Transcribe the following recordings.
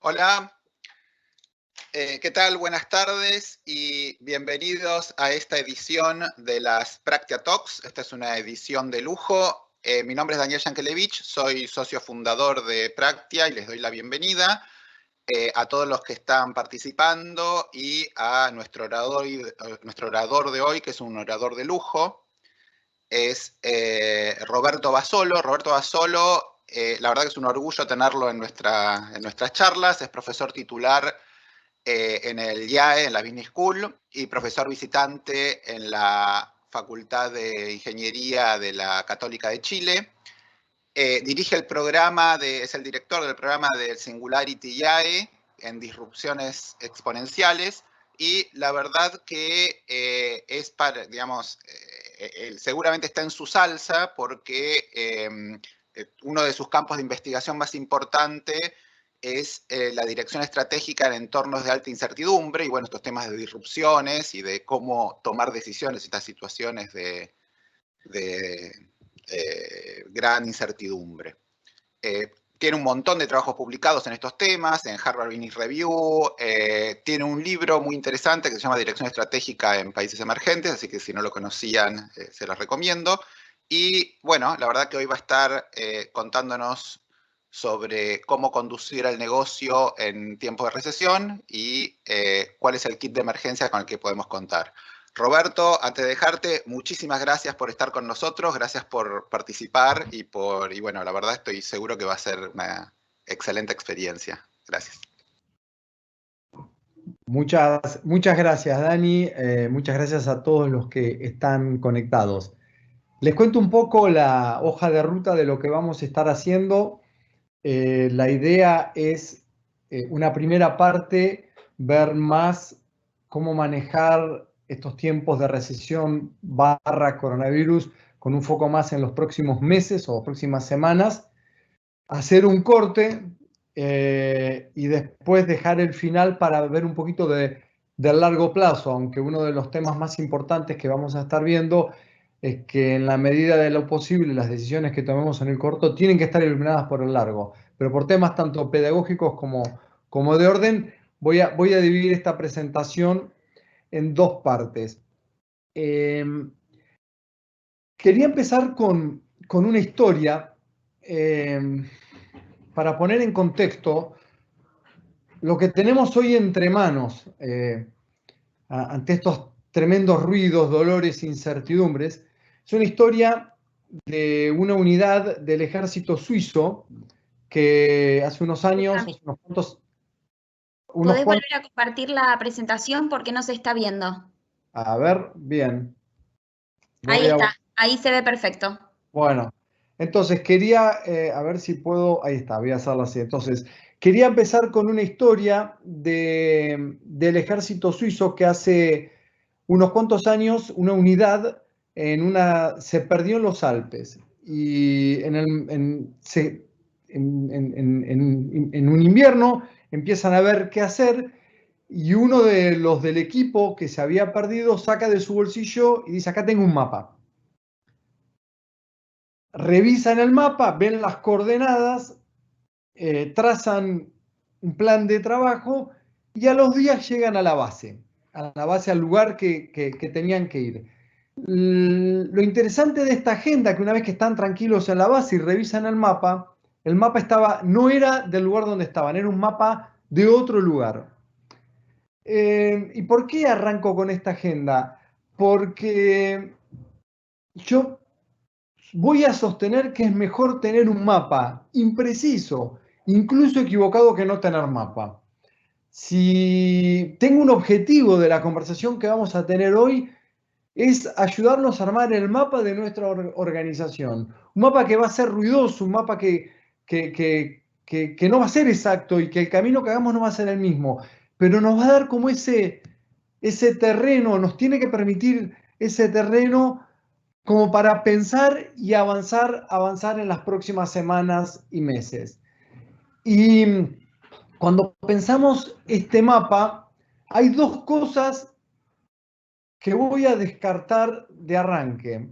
Hola, ¿qué tal? Buenas tardes y bienvenidos a esta edición de las Practia Talks. Esta es una edición de lujo. Mi nombre es Daniel Yankelevich, soy socio fundador de Practia y les doy la bienvenida a todos los que están participando y a nuestro orador de hoy, que es un orador de lujo, es Roberto Basolo. Roberto Basolo, la verdad que es un orgullo tenerlo en nuestras charlas, es profesor titular en el IAE, en la Business School, y profesor visitante en la Facultad de Ingeniería de la Católica de Chile. Dirige el programa, es el director del programa del Singularity IAE en disrupciones exponenciales, y la verdad que es para, digamos, seguramente está en su salsa porque uno de sus campos de investigación más importante es la dirección estratégica en entornos de alta incertidumbre y, bueno, estos temas de disrupciones y de cómo tomar decisiones en estas situaciones de gran incertidumbre. Tiene un montón de trabajos publicados en estos temas, en Harvard Business Review, tiene un libro muy interesante que se llama Dirección Estratégica en Países Emergentes, así que si no lo conocían, se los recomiendo. Y bueno, la verdad que hoy va a estar contándonos sobre cómo conducir el negocio en tiempos de recesión y cuál es el kit de emergencia con el que podemos contar. Roberto, antes de dejarte, muchísimas gracias por estar con nosotros, gracias por participar y bueno, la verdad estoy seguro que va a ser una excelente experiencia. Gracias. Muchas gracias, Dani. Muchas gracias a todos los que están conectados. Les cuento un poco la hoja de ruta de lo que vamos a estar haciendo. La idea es, una primera parte, ver más cómo manejar estos tiempos de recesión / coronavirus con un foco más en los próximos meses o próximas semanas. Hacer un corte y después dejar el final para ver un poquito del largo plazo, aunque uno de los temas más importantes que vamos a estar viendo es que en la medida de lo posible las decisiones que tomemos en el corto tienen que estar iluminadas por el largo, pero por temas tanto pedagógicos como de orden, voy a dividir esta presentación en dos partes. Quería empezar con una historia para poner en contexto lo que tenemos hoy entre manos ante estos tremendos ruidos, dolores, incertidumbres. Es una historia de una unidad del ejército suizo que hace unos años, ¿Podés volver a compartir la presentación porque no se está viendo? A ver, bien. Ahí está, ahí se ve perfecto. Bueno, entonces quería, a ver si puedo, ahí está, voy a hacerlo así. Entonces, quería empezar con una historia del ejército suizo que hace unos cuantos años una unidad se perdió en los Alpes y en un invierno empiezan a ver qué hacer y uno de los del equipo que se había perdido saca de su bolsillo y dice, acá tengo un mapa. Revisan el mapa, ven las coordenadas, trazan un plan de trabajo y a los días llegan a la base, al lugar que tenían que ir. Lo interesante de esta agenda, que una vez que están tranquilos en la base y revisan el mapa no era del lugar donde estaban, era un mapa de otro lugar. ¿Y por qué arranco con esta agenda? Porque yo voy a sostener que es mejor tener un mapa impreciso, incluso equivocado, que no tener mapa. Si tengo un objetivo de la conversación que vamos a tener hoy, es ayudarnos a armar el mapa de nuestra organización. Un mapa que va a ser ruidoso, un mapa que no va a ser exacto y que el camino que hagamos no va a ser el mismo, pero nos va a dar como ese terreno, nos tiene que permitir ese terreno como para pensar y avanzar en las próximas semanas y meses. Y cuando pensamos este mapa, hay dos cosas que voy a descartar de arranque.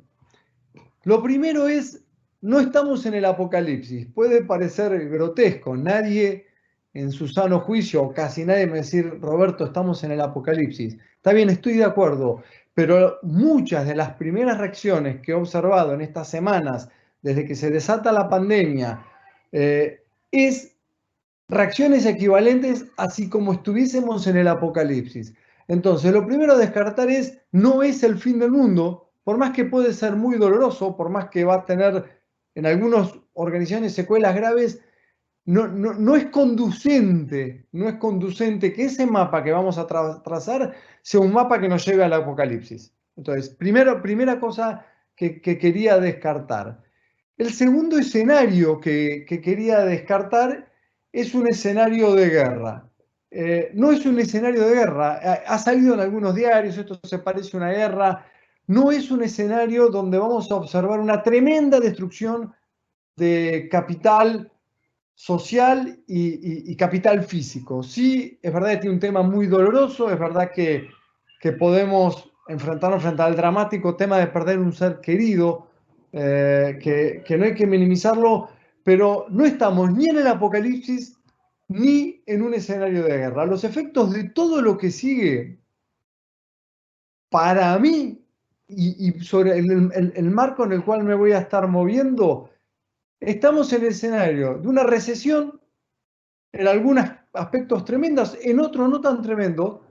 Lo primero es, no estamos en el apocalipsis. Puede parecer grotesco, nadie en su sano juicio, o casi nadie me va a decir, Roberto, estamos en el apocalipsis. Está bien, estoy de acuerdo, pero muchas de las primeras reacciones que he observado en estas semanas, desde que se desata la pandemia, es reacciones equivalentes así como estuviésemos en el apocalipsis. Entonces, lo primero a descartar es, no es el fin del mundo, por más que puede ser muy doloroso, por más que va a tener en algunas organizaciones secuelas graves, no es conducente que ese mapa que vamos a trazar sea un mapa que nos lleve al apocalipsis. Entonces, primera cosa que quería descartar. El segundo escenario que quería descartar es un escenario de guerra. No es un escenario de guerra, ha salido en algunos diarios, esto se parece a una guerra, no es un escenario donde vamos a observar una tremenda destrucción de capital social y capital físico. Sí, es verdad que tiene un tema muy doloroso, es verdad que podemos enfrentarnos frente al dramático tema de perder un ser querido, que no hay que minimizarlo, pero no estamos ni en el apocalipsis ni en un escenario de guerra. Los efectos de todo lo que sigue, para mí, y sobre el marco en el cual me voy a estar moviendo, estamos en el escenario de una recesión en algunos aspectos tremendos, en otros no tan tremendo,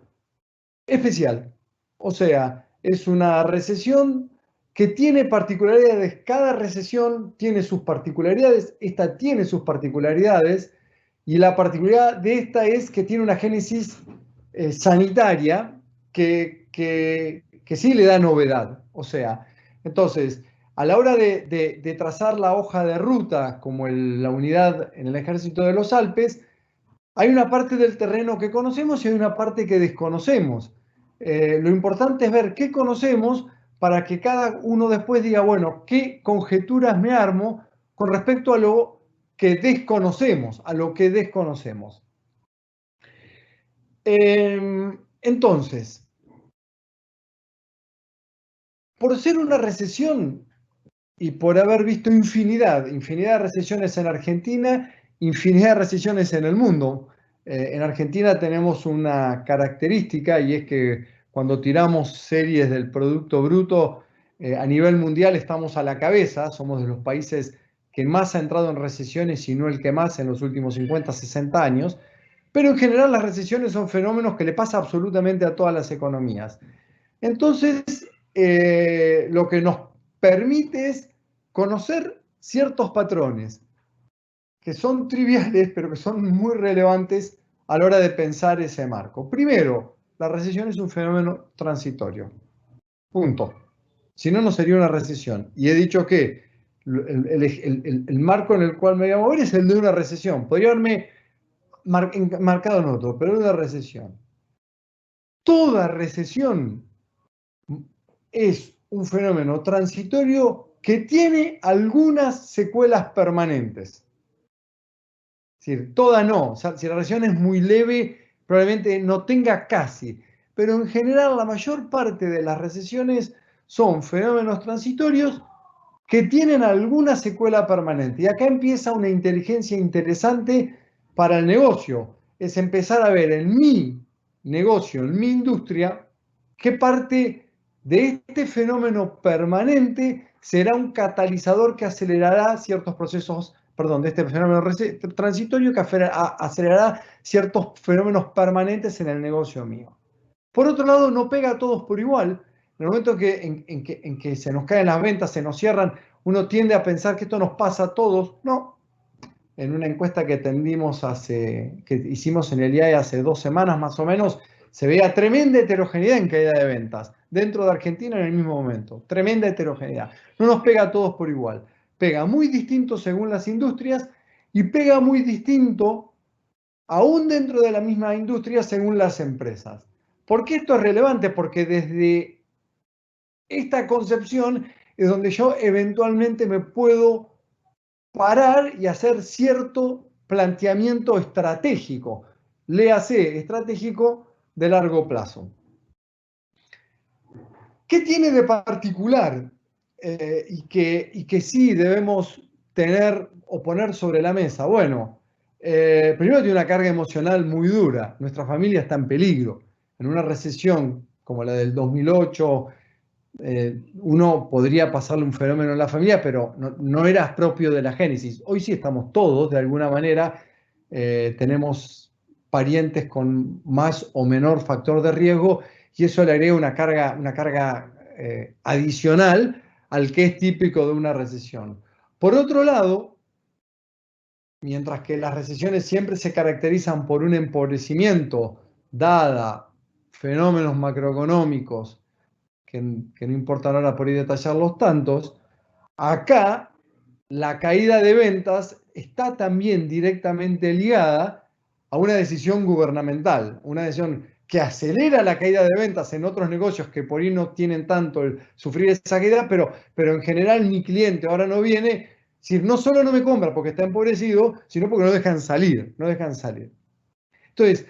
especial. O sea, es una recesión que tiene particularidades, cada recesión tiene sus particularidades, esta tiene sus particularidades, y la particularidad de esta es que tiene una génesis sanitaria que sí le da novedad. O sea, entonces, a la hora de trazar la hoja de ruta, como la unidad en el ejército de los Alpes, hay una parte del terreno que conocemos y hay una parte que desconocemos. Lo importante es ver qué conocemos para que cada uno después diga, bueno, qué conjeturas me armo con respecto a lo que desconocemos, Entonces, por ser una recesión y por haber visto infinidad de recesiones en Argentina, infinidad de recesiones en el mundo. En Argentina tenemos una característica y es que cuando tiramos series del Producto Bruto a nivel mundial estamos a la cabeza, somos de los países que más ha entrado en recesiones y no el que más en los últimos 50, 60 años, pero en general las recesiones son fenómenos que le pasa absolutamente a todas las economías. Entonces, lo que nos permite es conocer ciertos patrones que son triviales, pero que son muy relevantes a la hora de pensar ese marco. Primero, la recesión es un fenómeno transitorio. Punto. Si no, no sería una recesión. Y he dicho que el marco en el cual me voy a mover es el de una recesión. Podría haberme marcado en otro, pero es una recesión. Toda recesión es un fenómeno transitorio que tiene algunas secuelas permanentes. Es decir, toda no. O sea, si la recesión es muy leve, probablemente no tenga casi. Pero en general la mayor parte de las recesiones son fenómenos transitorios que tienen alguna secuela permanente. Y acá empieza una inteligencia interesante para el negocio. Es empezar a ver en mi negocio, en mi industria, qué parte de este fenómeno permanente será un catalizador que acelerará ciertos procesos, perdón, de este fenómeno transitorio que acelerará ciertos fenómenos permanentes en el negocio mío. Por otro lado, no pega a todos por igual. En el momento en que se nos caen las ventas, se nos cierran, uno tiende a pensar que esto nos pasa a todos. No. En una encuesta que hicimos en el IAE hace 2 semanas más o menos, se veía tremenda heterogeneidad en caída de ventas dentro de Argentina en el mismo momento. Tremenda heterogeneidad. No nos pega a todos por igual. Pega muy distinto según las industrias y pega muy distinto aún dentro de la misma industria según las empresas. ¿Por qué esto es relevante? Porque desde esta concepción es donde yo eventualmente me puedo parar y hacer cierto planteamiento estratégico, léase, estratégico de largo plazo. ¿Qué tiene de particular y que sí debemos tener o poner sobre la mesa? Bueno, Primero tiene una carga emocional muy dura. Nuestra familia está en peligro. En una recesión como la del 2008, uno podría pasarle un fenómeno en la familia, pero no era propio de la génesis. Hoy sí estamos todos, de alguna manera, tenemos parientes con más o menor factor de riesgo y eso le agrega una carga adicional al que es típico de una recesión. Por otro lado, mientras que las recesiones siempre se caracterizan por un empobrecimiento, dada fenómenos macroeconómicos, que no importan ahora por ahí detallarlos tantos, acá la caída de ventas está también directamente ligada a una decisión gubernamental, una decisión que acelera la caída de ventas en otros negocios que por ahí no tienen tanto el sufrir esa caída, pero en general mi cliente ahora no viene, es decir, no solo no me compra porque está empobrecido, sino porque no dejan salir, no dejan salir. Entonces,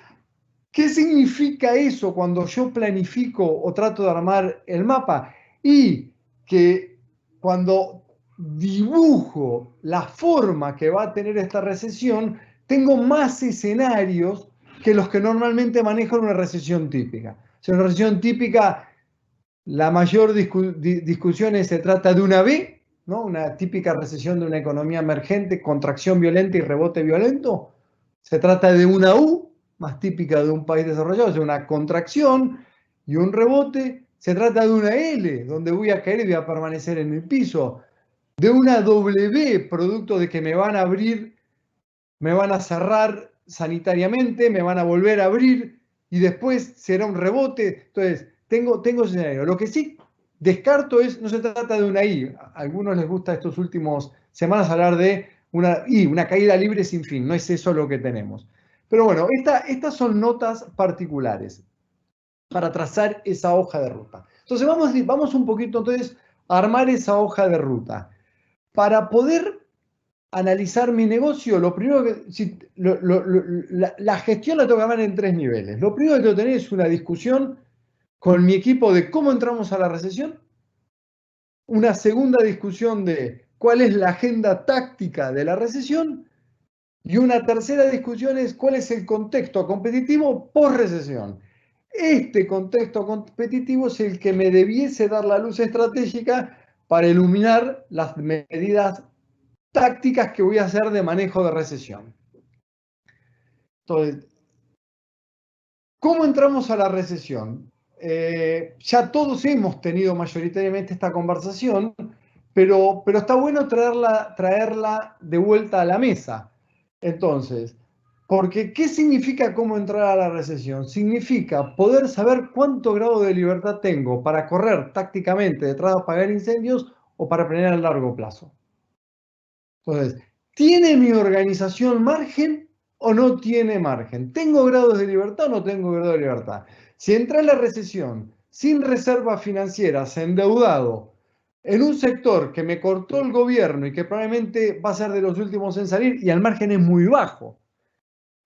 ¿qué significa eso cuando yo planifico o trato de armar el mapa? Y que cuando dibujo la forma que va a tener esta recesión, tengo más escenarios que los que normalmente manejan una recesión típica. O sea, una recesión típica, la mayor discusión se trata de una V, ¿no? Una típica recesión de una economía emergente, contracción violenta y rebote violento. Se trata de una U, más típica de un país desarrollado, es una contracción y un rebote. Se trata de una L, donde voy a caer y voy a permanecer en el piso. De una W, producto de que me van a abrir, me van a cerrar sanitariamente, me van a volver a abrir y después será un rebote. Entonces, tengo escenario. Lo que sí descarto es, no se trata de una I. A algunos les gusta estos últimos semanas hablar de una I, una caída libre sin fin. No es eso lo que tenemos. Pero bueno, estas son notas particulares para trazar esa hoja de ruta. Entonces, vamos un poquito entonces a armar esa hoja de ruta. Para poder analizar mi negocio, lo primero que la gestión la tengo que armar en 3 niveles. Lo primero que tengo que tener es una discusión con mi equipo de cómo entramos a la recesión, una segunda discusión de cuál es la agenda táctica de la recesión y una tercera discusión es cuál es el contexto competitivo post-recesión. Este contexto competitivo es el que me debiese dar la luz estratégica para iluminar las medidas tácticas que voy a hacer de manejo de recesión. Entonces, ¿cómo entramos a la recesión? Ya todos hemos tenido mayoritariamente esta conversación, pero está bueno traerla de vuelta a la mesa. Entonces, porque ¿qué significa cómo entrar a la recesión? Significa poder saber cuánto grado de libertad tengo para correr tácticamente detrás de apagar incendios o para planear a largo plazo. Entonces, ¿tiene mi organización margen o no tiene margen? ¿Tengo grados de libertad o no tengo grados de libertad? Si entra en la recesión sin reservas financieras, endeudado, en un sector que me cortó el gobierno y que probablemente va a ser de los últimos en salir y el margen es muy bajo,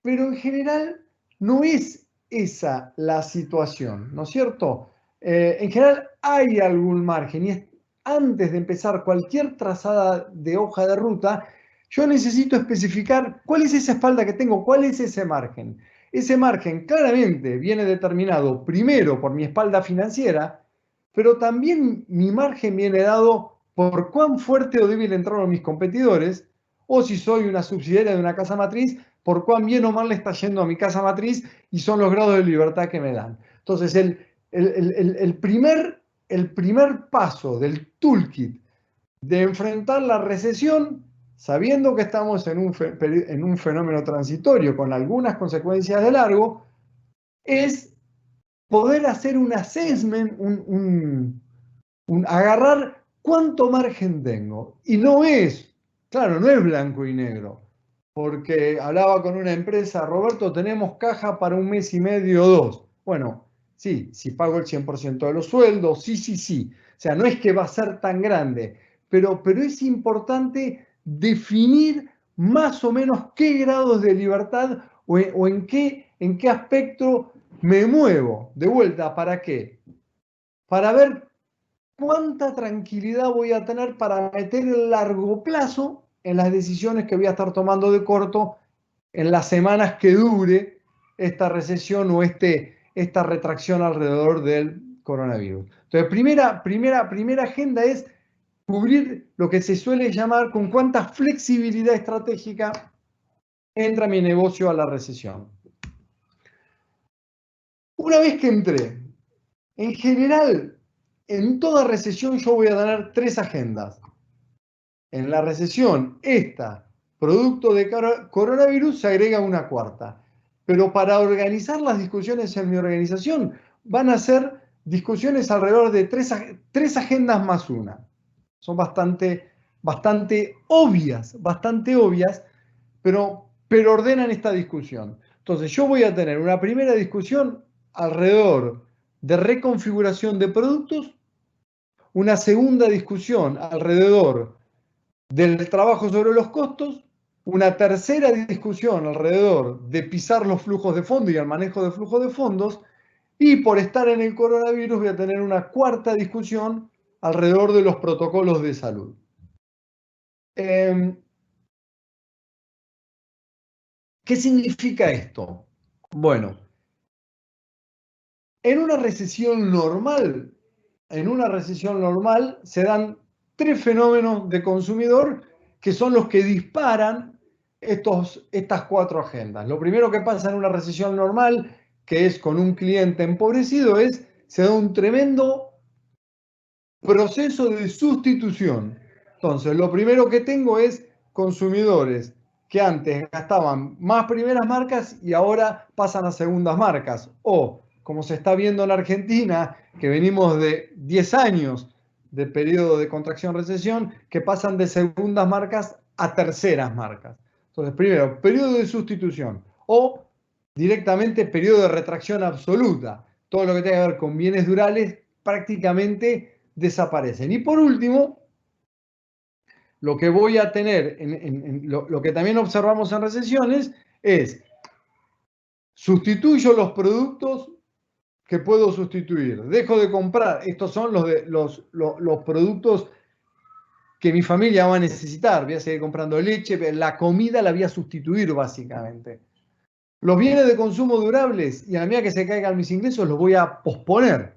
pero en general no es esa la situación, ¿no es cierto? En general hay algún margen y antes de empezar cualquier trazada de hoja de ruta, yo necesito especificar cuál es esa espalda que tengo, cuál es ese margen. Ese margen claramente viene determinado primero por mi espalda financiera, pero también mi margen viene dado por cuán fuerte o débil entraron mis competidores, o si soy una subsidiaria de una casa matriz, por cuán bien o mal le está yendo a mi casa matriz y son los grados de libertad que me dan. Entonces, el primer paso del toolkit de enfrentar la recesión, sabiendo que estamos en un fenómeno transitorio con algunas consecuencias de largo, es poder hacer un assessment, agarrar cuánto margen tengo. Y no es, claro, no es blanco y negro. Porque hablaba con una empresa, Roberto, tenemos caja para 1 mes y medio o 2. Bueno, sí, si pago el 100% de los sueldos, sí. O sea, no es que va a ser tan grande, pero es importante definir más o menos qué grados de libertad o en qué aspecto me muevo. De vuelta, ¿para qué? Para ver cuánta tranquilidad voy a tener para meter el largo plazo en las decisiones que voy a estar tomando de corto en las semanas que dure esta recesión o esta retracción alrededor del coronavirus. Entonces, primera agenda es cubrir lo que se suele llamar con cuánta flexibilidad estratégica entra mi negocio a la recesión. Una vez que entré, en general, en toda recesión yo voy a tener 3 agendas. En la recesión, producto de coronavirus, se agrega una cuarta. Pero para organizar las discusiones en mi organización, van a ser discusiones alrededor de 3 agendas más una. Son bastante obvias, pero ordenan esta discusión. Entonces, yo voy a tener una primera discusión alrededor de reconfiguración de productos, una segunda discusión alrededor del trabajo sobre los costos, una tercera discusión alrededor de pisar los flujos de fondo y el manejo de flujos de fondos, y por estar en el coronavirus voy a tener una cuarta discusión alrededor de los protocolos de salud. ¿Qué significa esto? Bueno, en una recesión normal se dan 3 fenómenos de consumidor que son los que disparan estas 4 agendas. Lo primero que pasa en una recesión normal, que es con un cliente empobrecido, se da un tremendo proceso de sustitución. Entonces, lo primero que tengo es consumidores que antes gastaban más primeras marcas y ahora pasan a segundas marcas. O, como se está viendo en Argentina, que venimos de 10 años de periodo de contracción-recesión, que pasan de segundas marcas a terceras marcas. Entonces, primero, periodo de sustitución o directamente periodo de retracción absoluta. Todo lo que tenga que ver con bienes durables prácticamente desaparecen. Y por último, lo que voy a tener, lo que también observamos en recesiones, es sustituyo los productos que puedo sustituir. Dejo de comprar. Estos son los productos que mi familia va a necesitar. Voy a seguir comprando leche, la comida la voy a sustituir básicamente. Los bienes de consumo durables, y a la medida que se caigan mis ingresos, los voy a posponer.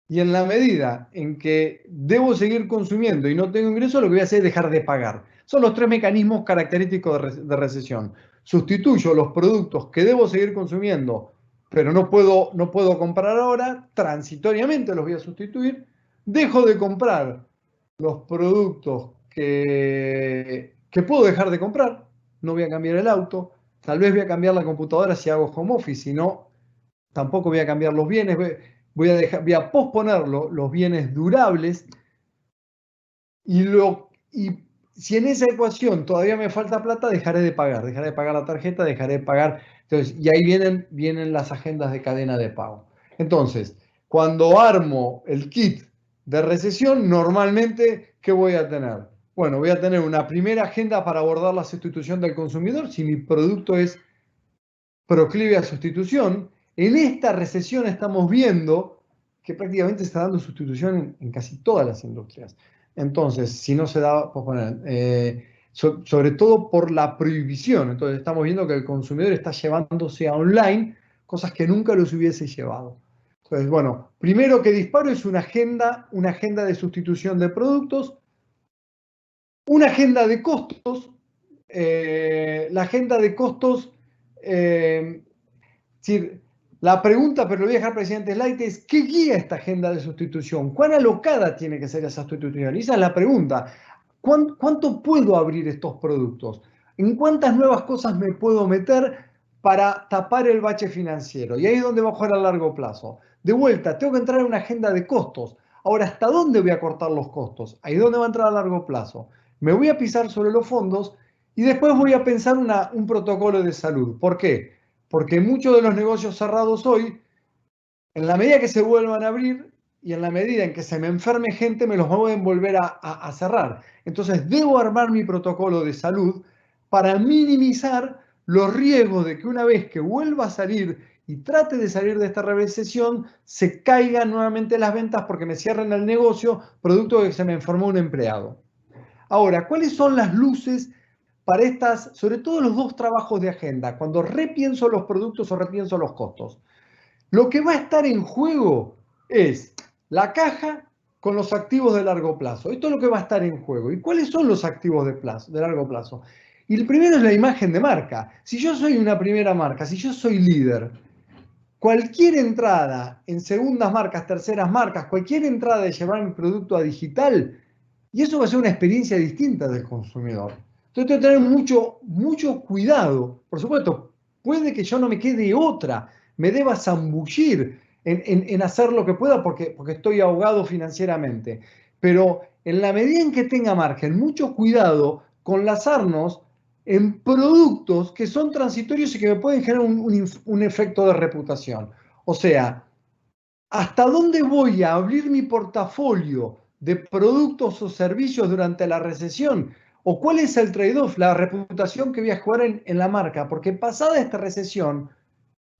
Y en la medida en que debo seguir consumiendo y no tengo ingresos, lo que voy a hacer es dejar de pagar. Son los 3 mecanismos característicos de recesión. Sustituyo los productos que debo seguir consumiendo, pero no puedo comprar ahora, transitoriamente los voy a sustituir. Dejo de comprar los productos que puedo dejar de comprar. No voy a cambiar el auto. Tal vez voy a cambiar la computadora si hago home office, si no, tampoco voy a cambiar los bienes. Voy a posponer los bienes durables y si en esa ecuación todavía me falta plata, dejaré de pagar la tarjeta, dejaré de pagar. Entonces, y ahí vienen las agendas de cadena de pago. Entonces, cuando armo el kit de recesión, normalmente, ¿qué voy a tener? Bueno, voy a tener una primera agenda para abordar la sustitución del consumidor. Si mi producto es proclive a sustitución, en esta recesión estamos viendo que prácticamente está dando sustitución en casi todas las industrias. Entonces, si no se da, sobre todo por la prohibición. Entonces, estamos viendo que el consumidor está llevándose a online cosas que nunca los hubiese llevado. Entonces, bueno, primero que disparo es una agenda de sustitución de productos, una agenda de costos. La agenda de costos, la pregunta, pero lo voy a dejar para el siguiente slide, es ¿qué guía esta agenda de sustitución? ¿Cuán alocada tiene que ser esa sustitución? Y esa es la pregunta. ¿Cuánto puedo abrir estos productos? ¿En cuántas nuevas cosas me puedo meter para tapar el bache financiero? Y ahí es donde va a jugar a largo plazo. De vuelta, tengo que entrar en una agenda de costos. Ahora, ¿hasta dónde voy a cortar los costos? Ahí es donde va a entrar a largo plazo. Me voy a pisar sobre los fondos y después voy a pensar un protocolo de salud. ¿Por qué? Porque muchos de los negocios cerrados hoy, en la medida que se vuelvan a abrir y en la medida en que se me enferme gente, me los pueden volver a cerrar. Entonces, debo armar mi protocolo de salud para minimizar los riesgos de que una vez que vuelva a salir y trate de salir de esta recesión, se caigan nuevamente las ventas porque me cierren el negocio, producto de que se me enfermó un empleado. Ahora, ¿cuáles son las luces para estas, sobre todo los dos trabajos de agenda, cuando repienso los productos o repienso los costos. Lo que va a estar en juego es la caja con los activos de largo plazo. Esto es lo que va a estar en juego. ¿Y cuáles son los activos de largo plazo? Y el primero es la imagen de marca. Si yo soy una primera marca, si yo soy líder, cualquier entrada en segundas marcas, terceras marcas, cualquier entrada de llevar mi producto a digital, y eso va a ser una experiencia distinta del consumidor. Entonces tengo que tener mucho cuidado. Por supuesto, puede que yo no me quede otra, me deba zambullir en hacer lo que pueda porque estoy ahogado financieramente. Pero en la medida en que tenga margen, mucho cuidado con lanzarnos en productos que son transitorios y que me pueden generar un efecto de reputación. O sea, ¿hasta dónde voy a abrir mi portafolio de productos o servicios durante la recesión? ¿O cuál es el trade-off, la reputación que voy a jugar en la marca? Porque pasada esta recesión,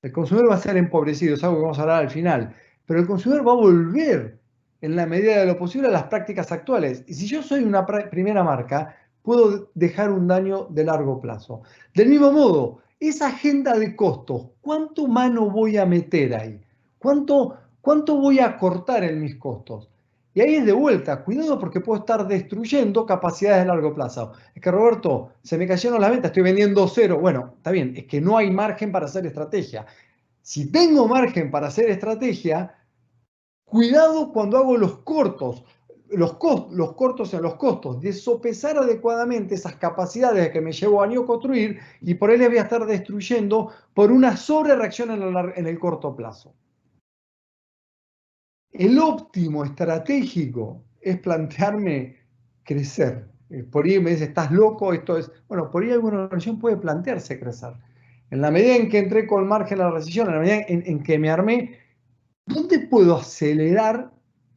el consumidor va a ser empobrecido, es algo que vamos a hablar al final, pero el consumidor va a volver en la medida de lo posible a las prácticas actuales. Y si yo soy una primera marca, puedo dejar un daño de largo plazo. Del mismo modo, esa agenda de costos, ¿cuánto mano voy a meter ahí? ¿Cuánto voy a cortar en mis costos? Y ahí es de vuelta, cuidado porque puedo estar destruyendo capacidades de largo plazo. Es que Roberto, se me cayeron las ventas, estoy vendiendo cero. Bueno, está bien, es que no hay margen para hacer estrategia. Si tengo margen para hacer estrategia, cuidado cuando hago los cortos en los costos, de sopesar adecuadamente esas capacidades que me llevo a año construir y por ahí les voy a estar destruyendo por una sobrereacción en el corto plazo. El óptimo estratégico es plantearme crecer. Por ahí me dice, estás loco, esto es... Bueno, por ahí alguna organización puede plantearse crecer. En la medida en que entré con margen a la recesión, en la medida en que me armé, ¿dónde puedo acelerar,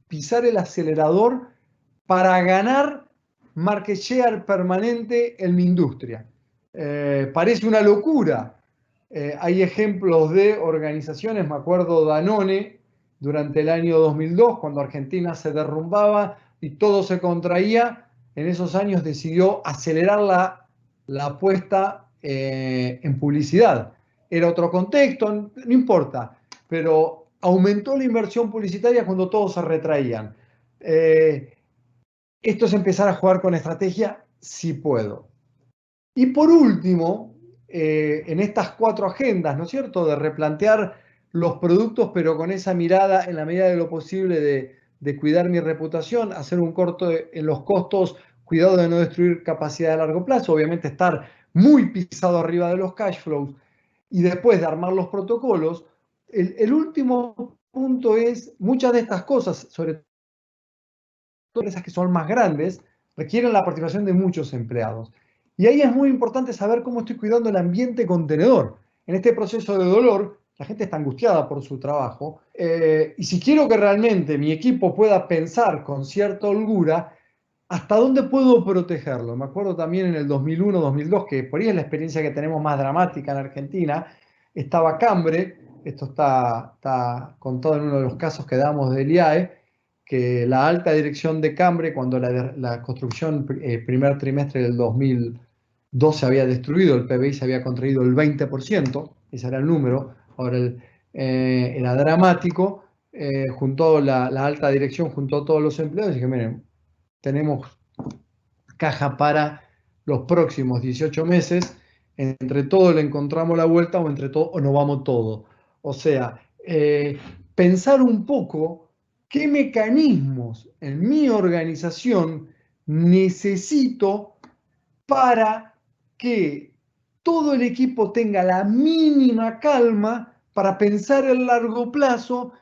pisar el acelerador para ganar market share permanente en mi industria? Parece una locura. Hay ejemplos de organizaciones, me acuerdo Danone, durante el año 2002, cuando Argentina se derrumbaba y todo se contraía, en esos años decidió acelerar la apuesta en publicidad. Era otro contexto, no importa, pero aumentó la inversión publicitaria cuando todos se retraían. Esto es empezar a jugar con estrategia, si puedo. Y por último, en estas 4 agendas, ¿no es cierto?, de replantear los productos, pero con esa mirada en la medida de lo posible de cuidar mi reputación, hacer un corto en los costos, cuidado de no destruir capacidad de largo plazo, obviamente estar muy pisado arriba de los cash flows, y después de armar los protocolos, el último punto es, muchas de estas cosas, sobre todo empresas que son más grandes, requieren la participación de muchos empleados. Y ahí es muy importante saber cómo estoy cuidando el ambiente contenedor. En este proceso de dolor, la gente está angustiada por su trabajo, y si quiero que realmente mi equipo pueda pensar con cierta holgura, ¿hasta dónde puedo protegerlo? Me acuerdo también en el 2001-2002, que por ahí es la experiencia que tenemos más dramática en Argentina, estaba Cambre, esto está contado en uno de los casos que damos del IAE, que la alta dirección de Cambre, cuando la construcción primer trimestre del 2002 se había destruido, el PBI se había contraído el 20%, ese era el número, ahora era dramático, juntó la alta dirección, juntó a todos los empleados y dije, miren, tenemos caja para los próximos 18 meses, entre todo le encontramos la vuelta o entre todo o nos vamos todo. O sea, pensar un poco qué mecanismos en mi organización necesito para que todo el equipo tenga la mínima calma para pensar a largo plazo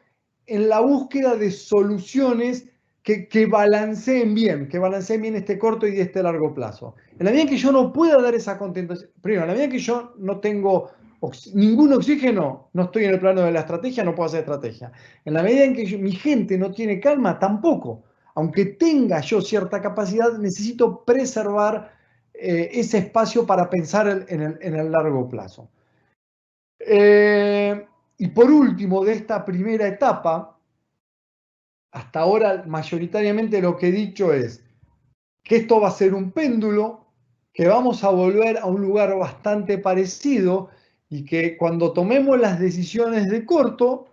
en la búsqueda de soluciones que balanceen bien este corto y este largo plazo. En la medida en que yo no pueda dar esa contentación, primero, en la medida en que yo no tengo ningún oxígeno, no estoy en el plano de la estrategia, no puedo hacer estrategia. En la medida en que mi gente no tiene calma, tampoco. Aunque tenga yo cierta capacidad, necesito preservar ese espacio para pensar en el largo plazo. Y por último, de esta primera etapa, hasta ahora mayoritariamente lo que he dicho es que esto va a ser un péndulo, que vamos a volver a un lugar bastante parecido y que cuando tomemos las decisiones de corto,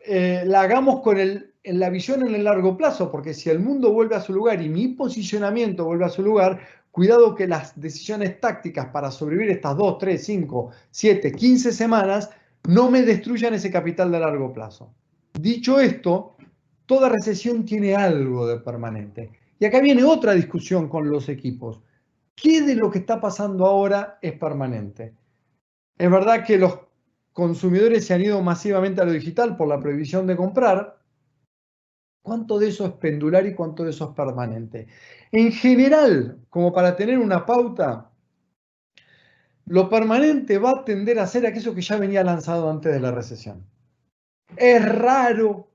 la hagamos con la visión en el largo plazo, porque si el mundo vuelve a su lugar y mi posicionamiento vuelve a su lugar, cuidado que las decisiones tácticas para sobrevivir estas 2, 3, 5, 7, 15 semanas no me destruyan ese capital de largo plazo. Dicho esto, toda recesión tiene algo de permanente. Y acá viene otra discusión con los equipos. ¿Qué de lo que está pasando ahora es permanente? Es verdad que los consumidores se han ido masivamente a lo digital por la prohibición de comprar. ¿Cuánto de eso es pendular y cuánto de eso es permanente? En general, como para tener una pauta, lo permanente va a tender a ser aquello que ya venía lanzado antes de la recesión. Es raro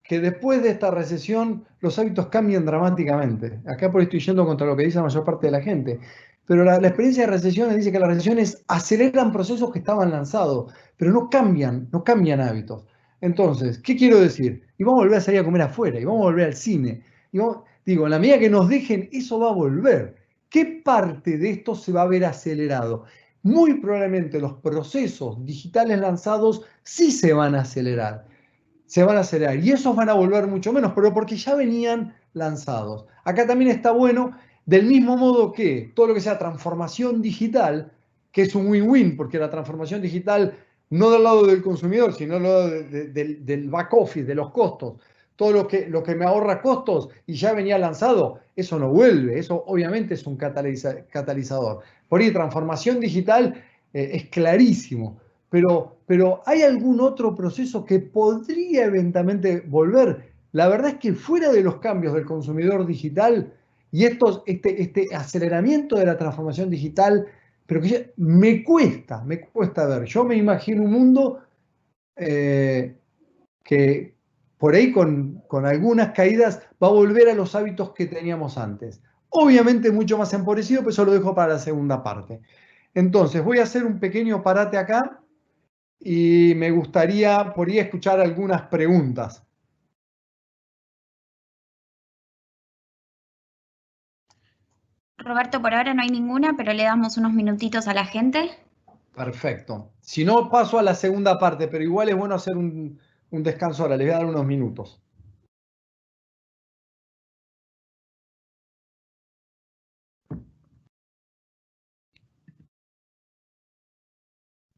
que después de esta recesión los hábitos cambien dramáticamente. Acá por ahí estoy yendo contra lo que dice la mayor parte de la gente. Pero la experiencia de recesiones dice que las recesiones aceleran procesos que estaban lanzados, pero no cambian hábitos. Entonces, ¿qué quiero decir? Y vamos a volver a salir a comer afuera, y vamos a volver al cine. Digo, en la medida que nos dejen, eso va a volver. ¿Qué parte de esto se va a ver acelerado? Muy probablemente los procesos digitales lanzados sí se van a acelerar. Y esos van a volver mucho menos, pero porque ya venían lanzados. Acá también está bueno, del mismo modo que todo lo que sea transformación digital, que es un win-win, porque la transformación digital no del lado del consumidor, sino del lado del back office, de los costos. Todo lo que me ahorra costos y ya venía lanzado, eso no vuelve, eso obviamente es un catalizador. Por ahí transformación digital es clarísimo. Pero ¿hay algún otro proceso que podría eventualmente volver? La verdad es que fuera de los cambios del consumidor digital y este aceleramiento de la transformación digital, pero que me cuesta ver. Yo me imagino un mundo que por ahí con algunas caídas va a volver a los hábitos que teníamos antes. Obviamente mucho más empobrecido, pero eso lo dejo para la segunda parte. Entonces voy a hacer un pequeño parate acá y me gustaría por ahí escuchar algunas preguntas. Roberto, por ahora no hay ninguna, pero le damos unos minutitos a la gente. Perfecto. Si no, paso a la segunda parte, pero igual es bueno hacer un descanso ahora. Les voy a dar unos minutos.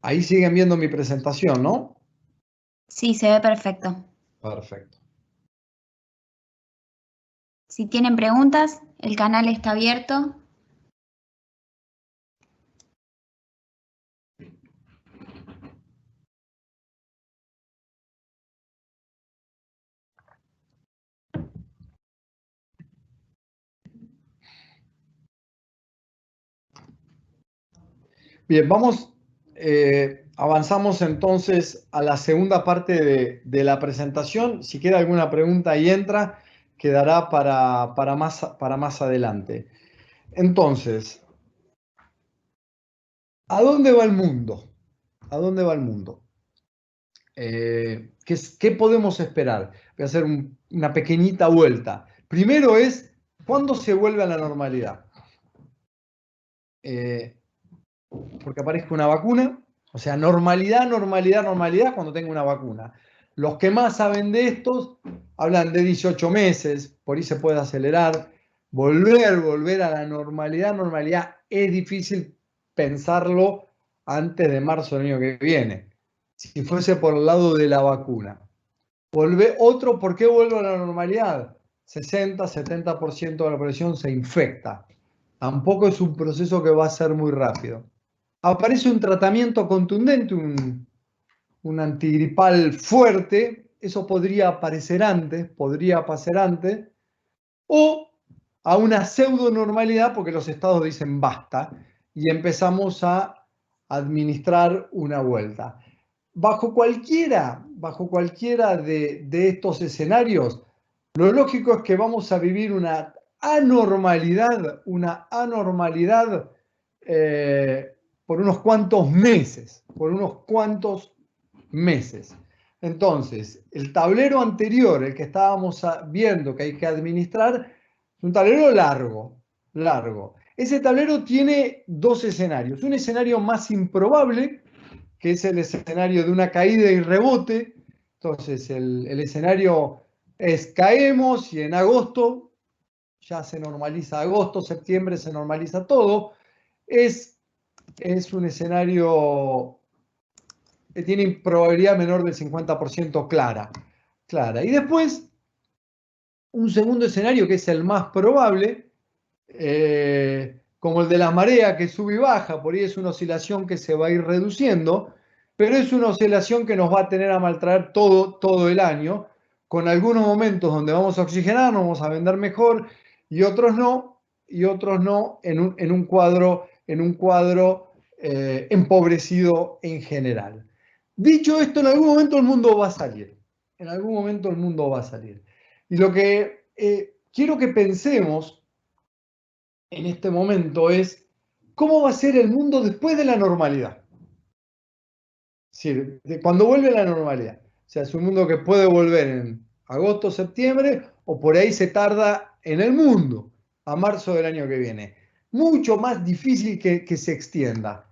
Ahí siguen viendo mi presentación, ¿no? Sí, se ve perfecto. Perfecto. Si tienen preguntas, el canal está abierto. Bien, avanzamos entonces a la segunda parte de la presentación. Si queda alguna pregunta ahí entra, quedará para más adelante. Entonces, ¿a dónde va el mundo? ¿A dónde va el mundo? ¿Qué podemos esperar? Voy a hacer una pequeñita vuelta. Primero es, ¿cuándo se vuelve a la normalidad? Porque aparezca una vacuna, o sea, normalidad cuando tenga una vacuna. Los que más saben de estos hablan de 18 meses, por ahí se puede acelerar. Volver a la normalidad, es difícil pensarlo antes de marzo del año que viene, si fuese por el lado de la vacuna. ¿Por qué vuelve a la normalidad? 60-70% de la población se infecta. Tampoco es un proceso que va a ser muy rápido. Aparece un tratamiento contundente, un antigripal fuerte, eso podría pasar antes, o a una pseudo normalidad porque los estados dicen basta y empezamos a administrar una vuelta. Bajo cualquiera de estos escenarios, lo lógico es que vamos a vivir una anormalidad por unos cuantos meses. Entonces, el tablero anterior, el que estábamos viendo que hay que administrar, es un tablero largo. Ese tablero tiene dos escenarios. Un escenario más improbable, que es el escenario de una caída y rebote. Entonces, el escenario es caemos y en agosto ya se normaliza, agosto, septiembre se normaliza todo. Es un escenario que tiene probabilidad menor del 50% clara. Y después, un segundo escenario que es el más probable, como el de la marea que sube y baja, por ahí es una oscilación que se va a ir reduciendo, pero es una oscilación que nos va a tener a maltraer todo el año, con algunos momentos donde vamos a oxigenar, nos vamos a vender mejor, y otros no, en un cuadro empobrecido en general. Dicho esto, en algún momento el mundo va a salir. En algún momento el mundo va a salir. Y lo que quiero que pensemos en este momento es cómo va a ser el mundo después de la normalidad. Es decir, cuando vuelve la normalidad. O sea, es un mundo que puede volver en agosto, septiembre, o por ahí se tarda en el mundo, a marzo del año que viene. Mucho más difícil que se extienda.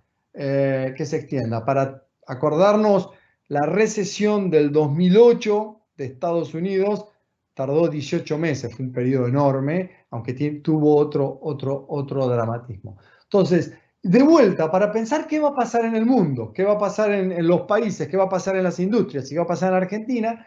Para acordarnos, la recesión del 2008 de Estados Unidos tardó 18 meses, fue un periodo enorme, aunque tuvo otro dramatismo. Entonces, de vuelta, para pensar qué va a pasar en el mundo, qué va a pasar en los países, qué va a pasar en las industrias, qué va a pasar en Argentina,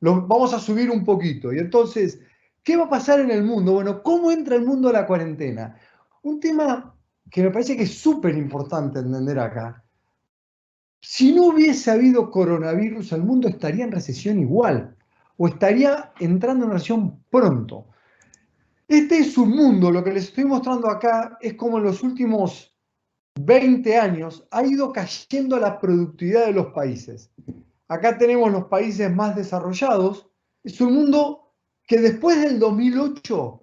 vamos a subir un poquito. Y entonces, ¿qué va a pasar en el mundo? Bueno, ¿cómo entra el mundo a la cuarentena? Un tema que me parece que es súper importante entender acá. Si no hubiese habido coronavirus, el mundo estaría en recesión igual, o estaría entrando en recesión pronto. Este es un mundo, lo que les estoy mostrando acá es como en los últimos 20 años ha ido cayendo la productividad de los países. Acá tenemos los países más desarrollados. Es un mundo que después del 2008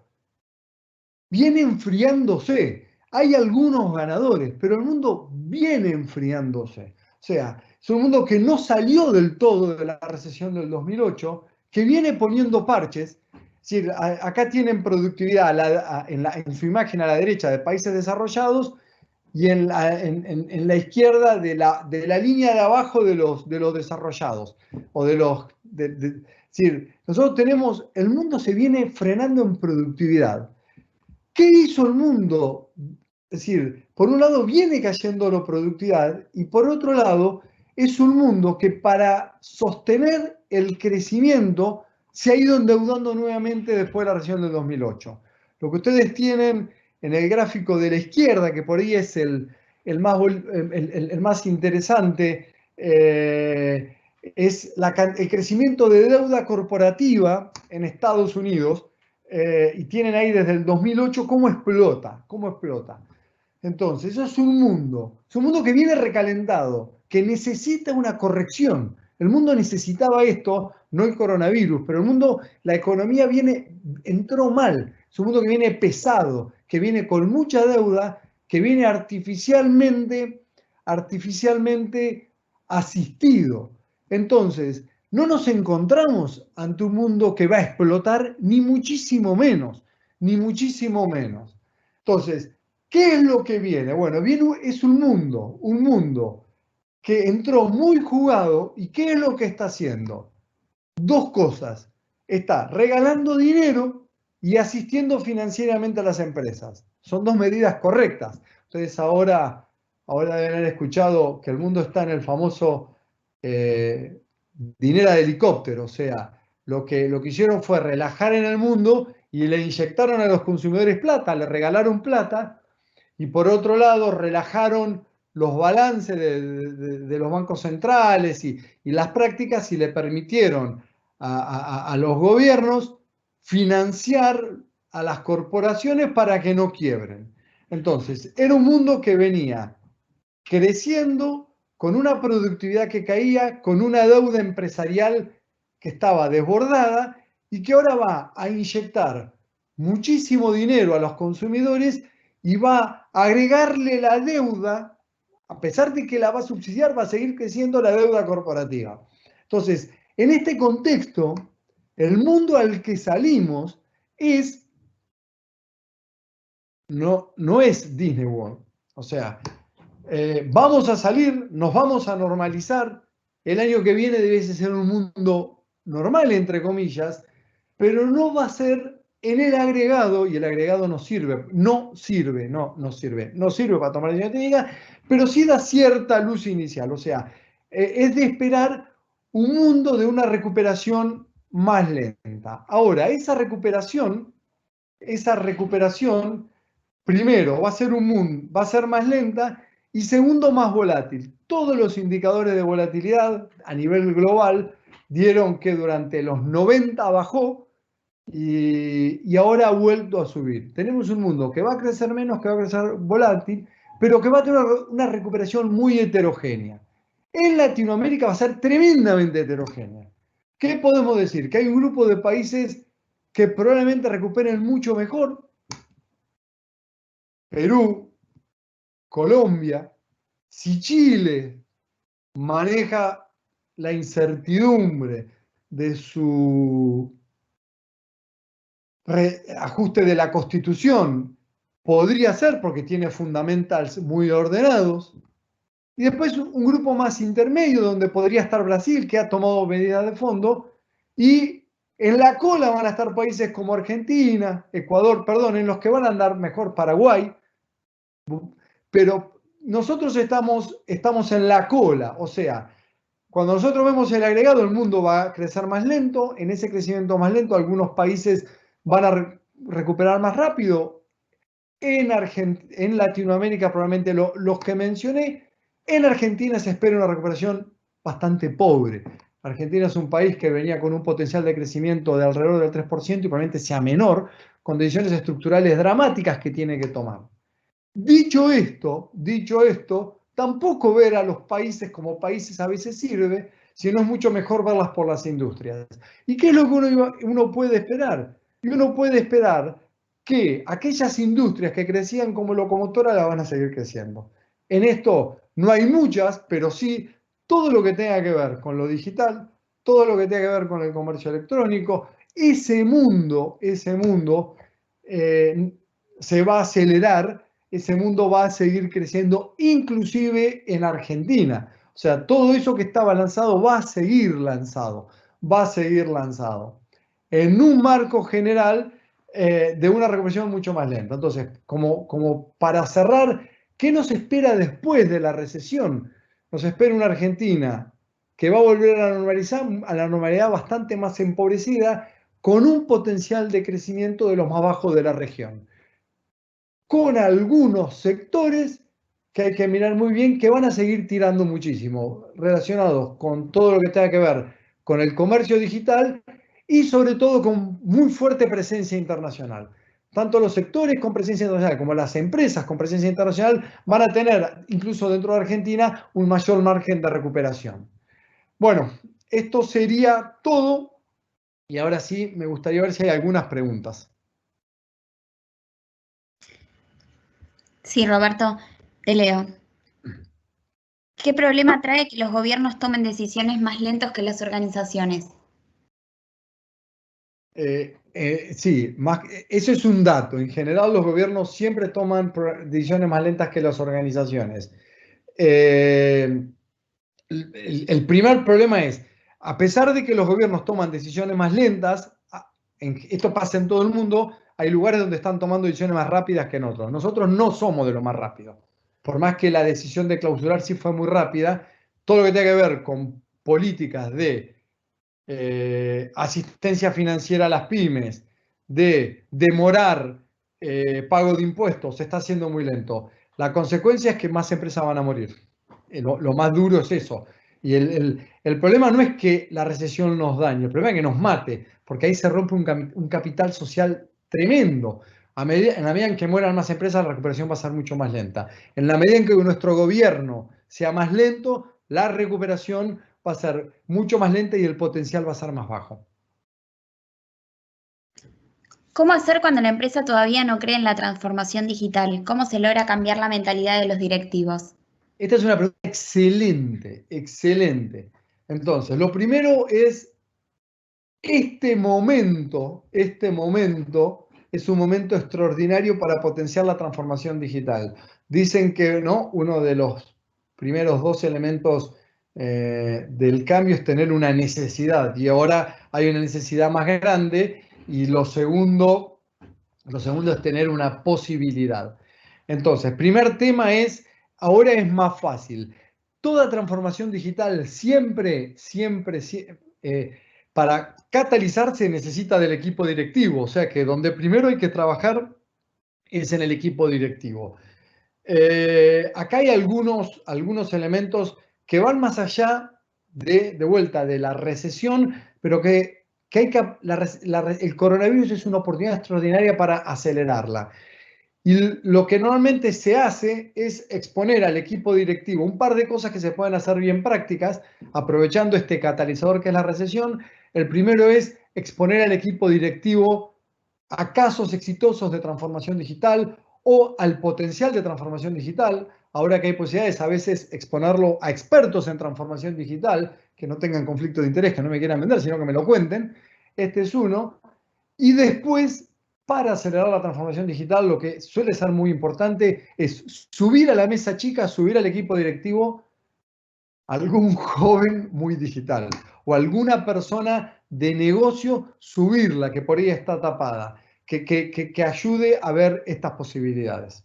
viene enfriándose. Hay algunos ganadores, pero el mundo viene enfriándose. O sea, es un mundo que no salió del todo de la recesión del 2008, que viene poniendo parches. Es decir, acá tienen productividad en su imagen a la derecha de países desarrollados y en la izquierda de la línea de abajo de los desarrollados. Es decir, nosotros tenemos, el mundo se viene frenando en productividad. ¿Qué hizo el mundo? Es decir, por un lado viene cayendo la productividad y por otro lado es un mundo que para sostener el crecimiento se ha ido endeudando nuevamente después de la recesión del 2008. Lo que ustedes tienen en el gráfico de la izquierda, que por ahí es el más interesante, es el crecimiento de deuda corporativa en Estados Unidos, y tienen ahí desde el 2008 cómo explota. Entonces, eso es un mundo que viene recalentado, que necesita una corrección. El mundo necesitaba esto, no el coronavirus, pero el mundo, la economía entró mal. Es un mundo que viene pesado, que viene con mucha deuda, que viene artificialmente asistido. Entonces, no nos encontramos ante un mundo que va a explotar, ni muchísimo menos. Entonces, ¿qué es lo que viene? Bueno, es un mundo que entró muy jugado y ¿qué es lo que está haciendo? Dos cosas. Está regalando dinero y asistiendo financieramente a las empresas. Son dos medidas correctas. Ustedes ahora deben haber escuchado que el mundo está en el famoso dinero de helicóptero. O sea, lo que hicieron fue relajar en el mundo y le inyectaron a los consumidores plata, le regalaron plata. Y por otro lado, relajaron los balances de los bancos centrales y las prácticas y le permitieron a los gobiernos financiar a las corporaciones para que no quiebren. Entonces, era un mundo que venía creciendo con una productividad que caía, con una deuda empresarial que estaba desbordada y que ahora va a inyectar muchísimo dinero a los consumidores y va a agregarle la deuda, a pesar de que la va a subsidiar, va a seguir creciendo la deuda corporativa. Entonces, en este contexto, el mundo al que salimos es no es Disney World. O sea, vamos a salir, nos vamos a normalizar. El año que viene debe ser un mundo normal, entre comillas, pero no va a ser en el agregado, y el agregado no sirve para tomar decisiones técnicas, pero sí da cierta luz inicial. O sea, es de esperar un mundo de una recuperación más lenta. Ahora, esa recuperación, primero, va a ser más lenta y segundo, más volátil. Todos los indicadores de volatilidad a nivel global dieron que durante los 90 bajó y ahora ha vuelto a subir. Tenemos un mundo que va a crecer menos, que va a crecer volátil, pero que va a tener una recuperación muy heterogénea. En Latinoamérica va a ser tremendamente heterogénea. ¿Qué podemos decir? Que hay un grupo de países que probablemente recuperen mucho mejor. Perú, Colombia. Si Chile maneja la incertidumbre de su ajuste de la Constitución, podría ser porque tiene fundamentals muy ordenados. Y después un grupo más intermedio donde podría estar Brasil, que ha tomado medidas de fondo, y en la cola van a estar países como Argentina, Ecuador, perdón, en los que van a andar mejor Paraguay, pero nosotros estamos en la cola, o sea, cuando nosotros vemos el agregado, el mundo va a crecer más lento. En ese crecimiento más lento, algunos países van a recuperar más rápido. En Latinoamérica, probablemente los que mencioné. En Argentina se espera una recuperación bastante pobre. Argentina es un país que venía con un potencial de crecimiento de alrededor del 3% y probablemente sea menor, con decisiones estructurales dramáticas que tiene que tomar. Dicho esto, tampoco ver a los países como países a veces sirve, sino es mucho mejor verlas por las industrias. ¿Y qué es lo que uno puede esperar? Y uno puede esperar que aquellas industrias que crecían como locomotora las van a seguir creciendo. En esto no hay muchas, pero sí todo lo que tenga que ver con lo digital, todo lo que tenga que ver con el comercio electrónico, ese mundo se va a acelerar, ese mundo va a seguir creciendo, inclusive en Argentina. O sea, todo eso que estaba lanzado va a seguir lanzado, en un marco general de una recuperación mucho más lenta. Entonces, como para cerrar, ¿qué nos espera después de la recesión? Nos espera una Argentina que va a volver a la normalidad bastante más empobrecida, con un potencial de crecimiento de los más bajos de la región, con algunos sectores que hay que mirar muy bien, que van a seguir tirando muchísimo, relacionados con todo lo que tenga que ver con el comercio digital y sobre todo con muy fuerte presencia internacional. Tanto los sectores con presencia internacional como las empresas con presencia internacional van a tener, incluso dentro de Argentina, un mayor margen de recuperación. Bueno, esto sería todo y ahora sí me gustaría ver si hay algunas preguntas. Sí, Roberto, te leo. ¿Qué problema trae que los gobiernos tomen decisiones más lentos que las organizaciones? Sí, eso es un dato. En general, los gobiernos siempre toman decisiones más lentas que las organizaciones. El primer problema es, a pesar de que los gobiernos toman decisiones más lentas, esto pasa en todo el mundo, hay lugares donde están tomando decisiones más rápidas que en otros. Nosotros no somos de lo más rápido. Por más que la decisión de clausurar sí fue muy rápida, todo lo que tenga que ver con políticas de asistencia financiera a las pymes, de demorar pago de impuestos, se está haciendo muy lento. La consecuencia es que más empresas van a morir. Lo más duro es eso. Y el problema no es que la recesión nos dañe, el problema es que nos mate, porque ahí se rompe un capital social tremendo. En la medida en que mueran más empresas, la recuperación va a ser mucho más lenta. En la medida en que nuestro gobierno sea más lento, la recuperación va a ser mucho más lenta y el potencial va a ser más bajo. ¿Cómo hacer cuando la empresa todavía no cree en la transformación digital? ¿Cómo se logra cambiar la mentalidad de los directivos? Esta es una pregunta excelente, excelente. Entonces, lo primero es este momento es un momento extraordinario para potenciar la transformación digital. Dicen que ¿no? Uno de los primeros dos elementos del cambio es tener una necesidad, y ahora hay una necesidad más grande, y lo segundo es tener una posibilidad. Entonces, primer tema es, ahora es más fácil. Toda transformación digital siempre, para catalizarse necesita del equipo directivo, o sea que donde primero hay que trabajar es en el equipo directivo. Acá hay algunos elementos que van más allá de vuelta de la recesión, pero que el coronavirus es una oportunidad extraordinaria para acelerarla. Y lo que normalmente se hace es exponer al equipo directivo un par de cosas que se pueden hacer bien prácticas, aprovechando este catalizador que es la recesión. El primero es exponer al equipo directivo a casos exitosos de transformación digital o al potencial de transformación digital. Ahora que hay posibilidades, a veces exponerlo a expertos en transformación digital, que no tengan conflicto de interés, que no me quieran vender, sino que me lo cuenten. Este es uno. Y después, para acelerar la transformación digital, lo que suele ser muy importante es subir a la mesa chica, subir al equipo directivo algún joven muy digital o alguna persona de negocio, subirla, que por ahí está tapada, que ayude a ver estas posibilidades.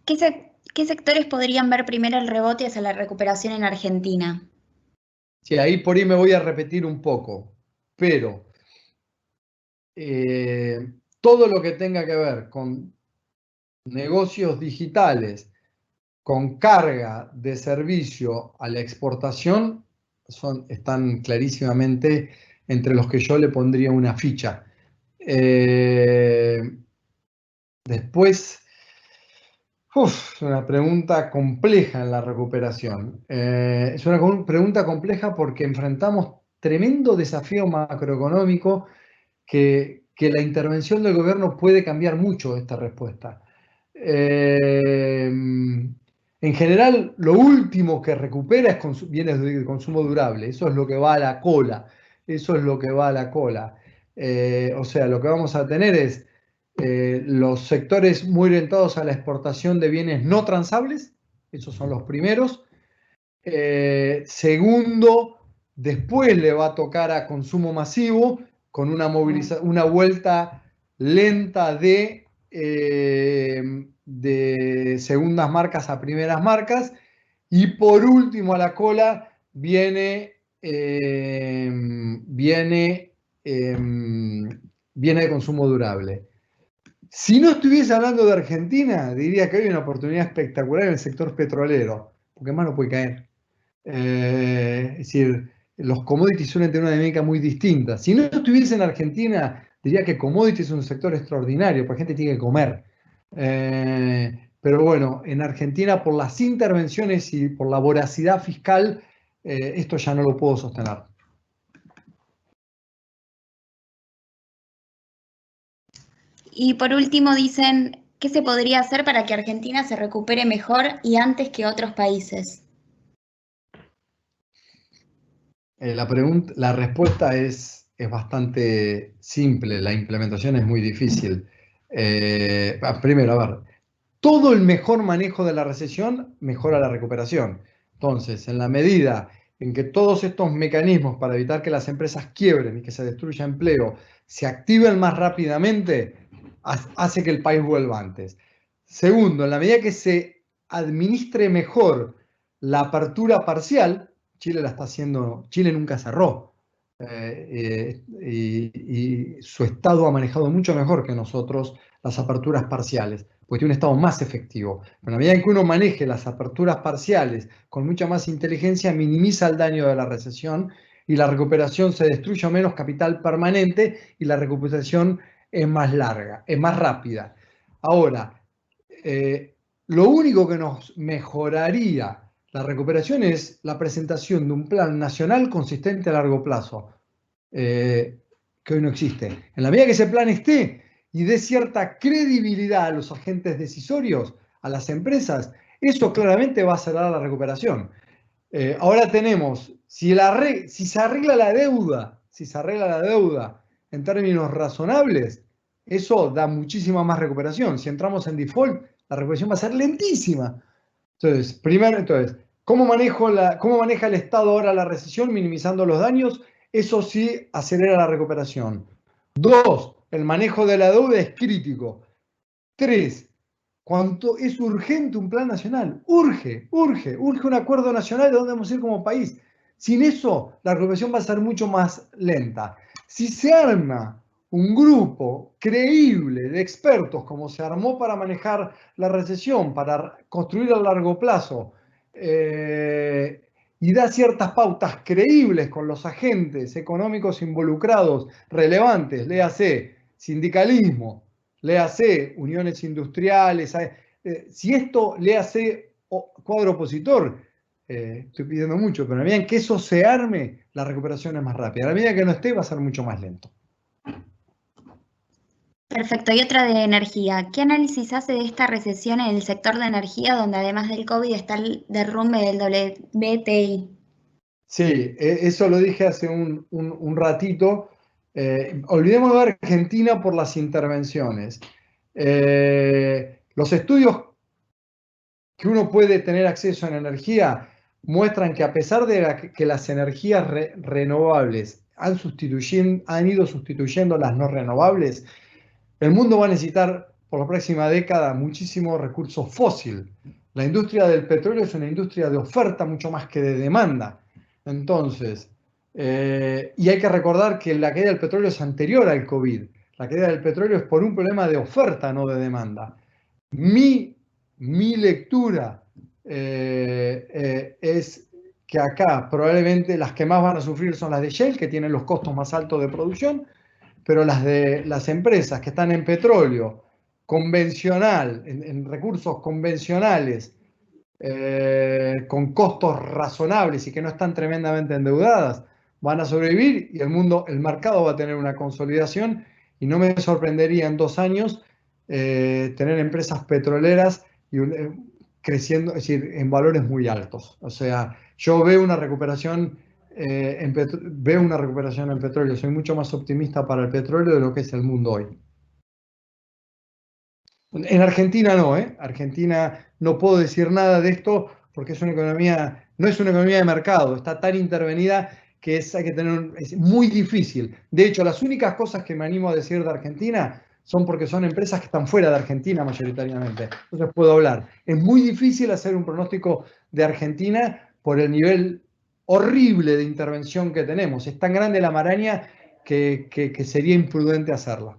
¿Qué sectores podrían ver primero el rebote hacia la recuperación en Argentina? Sí, ahí por ahí me voy a repetir un poco, pero todo lo que tenga que ver con negocios digitales, con carga de servicio a la exportación, están clarísimamente entre los que yo le pondría una ficha. Después, es una pregunta compleja en la recuperación. Es una pregunta compleja porque enfrentamos tremendo desafío macroeconómico que la intervención del gobierno puede cambiar mucho esta respuesta. En general, lo último que recupera es bienes de consumo durable. Eso es lo que va a la cola. Eso es lo que va a la cola. O sea, lo que vamos a tener es los sectores muy orientados a la exportación de bienes no transables. Esos son los primeros. Segundo, después le va a tocar a consumo masivo con una vuelta lenta de segundas marcas a primeras marcas. Y por último a la cola viene de consumo durable. Si no estuviese hablando de Argentina, diría que hay una oportunidad espectacular en el sector petrolero, porque más no puede caer. Es decir, los commodities suelen tener una dinámica muy distinta. Si no estuviese en Argentina, diría que commodities es un sector extraordinario, porque la gente tiene que comer. Pero bueno, en Argentina, por las intervenciones y por la voracidad fiscal, esto ya no lo puedo sostener. Y por último dicen, ¿qué se podría hacer para que Argentina se recupere mejor y antes que otros países? La respuesta es bastante simple, la implementación es muy difícil. Primero, a ver, todo el mejor manejo de la recesión mejora la recuperación. Entonces, en la medida en que todos estos mecanismos para evitar que las empresas quiebren y que se destruya empleo se activen más rápidamente, hace que el país vuelva antes. Segundo, en la medida que se administre mejor la apertura parcial, Chile la está haciendo, Chile nunca cerró, y su Estado ha manejado mucho mejor que nosotros las aperturas parciales, porque tiene un Estado más efectivo. Pero en la medida en que uno maneje las aperturas parciales con mucha más inteligencia, minimiza el daño de la recesión y la recuperación se destruye menos capital permanente y la recuperación es más larga, es más rápida. Ahora, lo único que nos mejoraría la recuperación es la presentación de un plan nacional consistente a largo plazo, que hoy no existe. En la medida que ese plan esté y dé cierta credibilidad a los agentes decisorios, a las empresas, eso claramente va a acelerar la recuperación. Ahora tenemos, si se arregla la deuda en términos razonables, eso da muchísima más recuperación. Si entramos en default, la recuperación va a ser lentísima. Entonces, primero, ¿cómo maneja el Estado ahora la recesión minimizando los daños? Eso sí acelera la recuperación. 2, el manejo de la deuda es crítico. 3, cuánto es urgente un plan nacional. Urge un acuerdo nacional de dónde vamos a ir como país. Sin eso, la recuperación va a ser mucho más lenta. Si se arma un grupo creíble de expertos, como se armó para manejar la recesión, para construir a largo plazo, y da ciertas pautas creíbles con los agentes económicos involucrados relevantes, léase sindicalismo, léase uniones industriales, si esto léase cuadro opositor, estoy pidiendo mucho, pero a medida que eso se arme, la recuperación es más rápida. A la medida que no esté, va a ser mucho más lento. Perfecto. Y otra de energía. ¿Qué análisis hace de esta recesión en el sector de energía, donde además del COVID está el derrumbe del WTI? Sí, eso lo dije hace un ratito. Olvidemos de Argentina por las intervenciones. Los estudios que uno puede tener acceso en energía muestran que a pesar de que las energías renovables han ido sustituyendo las no renovables, el mundo va a necesitar por la próxima década muchísimo recurso fósil. La industria del petróleo es una industria de oferta mucho más que de demanda. Entonces, y hay que recordar que la caída del petróleo es anterior al COVID. La caída del petróleo es por un problema de oferta, no de demanda. Mi lectura es que acá probablemente las que más van a sufrir son las de Shell, que tienen los costos más altos de producción, pero las empresas que están en petróleo convencional, en recursos convencionales, con costos razonables y que no están tremendamente endeudadas, van a sobrevivir y el mercado va a tener una consolidación y no me sorprendería en 2 años tener empresas petroleras creciendo, es decir, en valores muy altos. O sea, yo veo una recuperación en petróleo. Soy mucho más optimista para el petróleo de lo que es el mundo hoy. En Argentina no, ¿eh? Argentina no puedo decir nada de esto porque es una economía, no es una economía de mercado, está tan intervenida que es muy difícil. De hecho, las únicas cosas que me animo a decir de Argentina son porque son empresas que están fuera de Argentina mayoritariamente. Entonces puedo hablar. Es muy difícil hacer un pronóstico de Argentina por el nivel horrible de intervención que tenemos. Es tan grande la maraña que sería imprudente hacerla.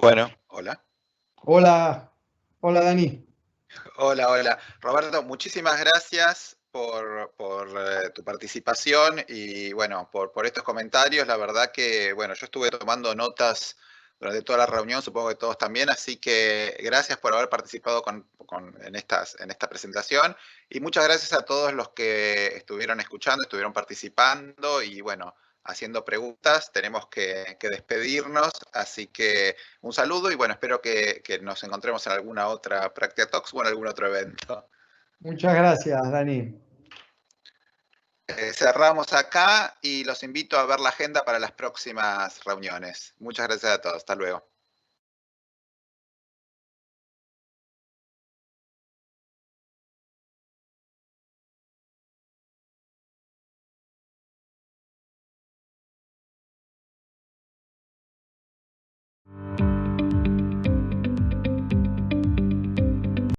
Bueno, hola. Hola, hola Dani. Hola. Roberto, muchísimas gracias por tu participación y bueno, por estos comentarios. La verdad que, bueno, yo estuve tomando notas durante toda la reunión, supongo que todos también, así que gracias por haber participado en esta presentación y muchas gracias a todos los que estuvieron escuchando, estuvieron participando y bueno, haciendo preguntas. Tenemos que despedirnos, así que un saludo y bueno, espero que nos encontremos en alguna otra Practia Talks o en algún otro evento. Muchas gracias, Dani. Cerramos acá y los invito a ver la agenda para las próximas reuniones. Muchas gracias a todos. Hasta luego.